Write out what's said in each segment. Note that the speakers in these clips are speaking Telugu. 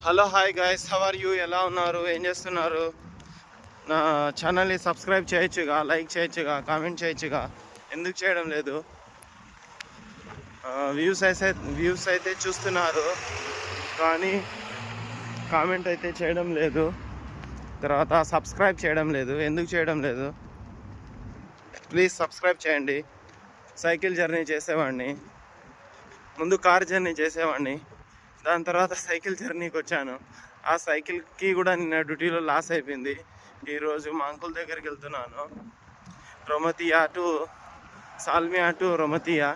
Hello hi guys, how are you? ఎలా ఉన్నారు? ఏం చేస్తున్నారు? నా ఛానల్ని సబ్స్క్రైబ్ చేయొచ్చుగా, లైక్ చేయొచ్చుగా, కామెంట్ చేయొచ్చుగా, ఎందుకు చేయడం లేదు? వ్యూస్ అయితే చూస్తున్నారు, కానీ కామెంట్ అయితే చేయడం లేదు. తర్వాత సబ్స్క్రైబ్ చేయడం లేదు. ఎందుకు చేయడం లేదు? ప్లీజ్ సబ్స్క్రైబ్ చేయండి. సైకిల్ జర్నీ చేసేవాడిని, ముందు కార్ జర్నీ చేసేవాడిని, దాని తర్వాత సైకిల్ జర్నీకి వచ్చాను. ఆ సైకిల్కి కూడా నిన్న డ్యూటీలో లాస్ అయిపోయింది. ఈరోజు మా అంకుల్ దగ్గరికి వెళ్తున్నాను. రొమతియా టు సాల్మియా టు రొమతియా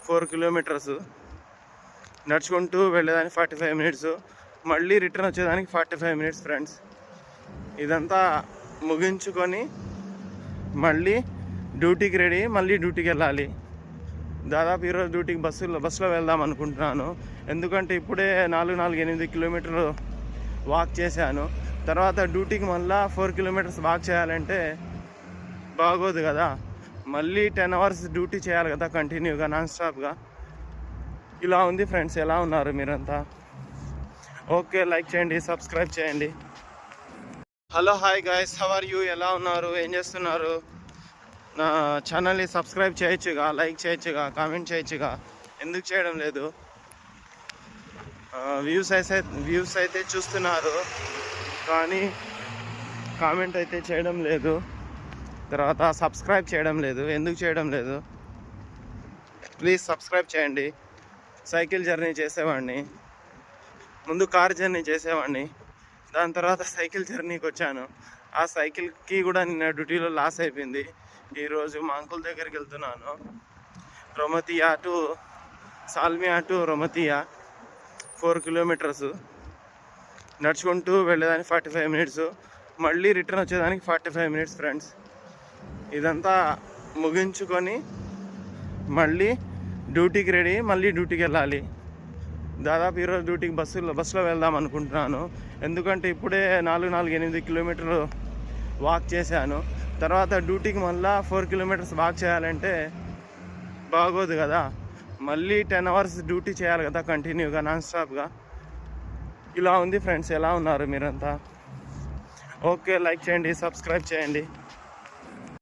4 కిలోమీటర్స్. నడుచుకుంటూ వెళ్ళేదానికి 45 మినిట్స్, మళ్ళీ రిటర్న్ వచ్చేదానికి 45 మినిట్స్ ఫ్రెండ్స్. ఇదంతా ముగించుకొని మళ్ళీ డ్యూటీకి రెడీ, మళ్ళీ డ్యూటీకి వెళ్ళాలి. దాదాపు ఈరోజు డ్యూటీకి బస్సులో వెళ్దాం అనుకుంటున్నాను. ఎందుకంటే ఇప్పుడే 4-8 కిలోమీటర్లు వాక్ చేశాను. తర్వాత డ్యూటీకి మళ్ళీ 4 కిలోమీటర్స్ వాక్ చేయాలంటే బాగోదు కదా. మళ్ళీ 10 అవర్స్ డ్యూటీ చేయాలి కదా కంటిన్యూగా, నాన్ స్టాప్గా. ఇలా ఉంది ఫ్రెండ్స్. ఎలా ఉన్నారు మీరంతా? ఓకే, లైక్ చేయండి, సబ్స్క్రైబ్ చేయండి. Hello hi guys, how are you? ఎలా ఉన్నారు? ఏం చేస్తున్నారు? నా ఛానల్ని సబ్స్క్రైబ్ చేయొచ్చుగా, లైక్ చేయొచ్చుగా, కామెంట్ చేయొచ్చుగా, ఎందుకు చేయడం లేదు? వ్యూస్ అయితే చూస్తున్నారు, కానీ కామెంట్ అయితే చేయడం లేదు. తర్వాత సబ్స్క్రైబ్ చేయడం లేదు. ఎందుకు చేయడం లేదు? ప్లీజ్ సబ్స్క్రైబ్ చేయండి. సైకిల్ జర్నీ చేసేవాడిని, ముందు కార్ జర్నీ చేసేవాడిని, దాని తర్వాత సైకిల్ జర్నీకి వచ్చాను. ఆ సైకిల్కి కూడా నిన్న డ్యూటీలో లాస్ అయిపోయింది. ఈరోజు మా అంకుల్ దగ్గరికి వెళ్తున్నాను. రొమతియా టు సాల్మియా టు రొమతియా 4 కిలోమీటర్స్. నడుచుకుంటూ వెళ్ళేదానికి 45 మినిట్స్, మళ్ళీ రిటర్న్ వచ్చేదానికి 45 మినిట్స్ ఫ్రెండ్స్. ఇదంతా ముగించుకొని మళ్ళీ డ్యూటీకి రెడీ, మళ్ళీ డ్యూటీకి వెళ్ళాలి. దాదాపు ఈరోజు డ్యూటీకి బస్సులో వెళ్దాం అనుకుంటున్నాను. ఎందుకంటే ఇప్పుడే 4-8 కిలోమీటర్లు వాక్ చేశాను. తర్వాత డ్యూటీకి మళ్ళీ 4 కిలోమీటర్స్ వాక్ చేయాలంటే బాగోదు కదా. మళ్ళీ 10 అవర్స్ డ్యూటీ చేయాలి కదా కంటిన్యూగా, నాన్ స్టాప్గా. ఇలా ఉంది ఫ్రెండ్స్. ఎలా ఉన్నారు మీరంతా? ఓకే, లైక్ చేయండి, సబ్స్క్రైబ్ చేయండి.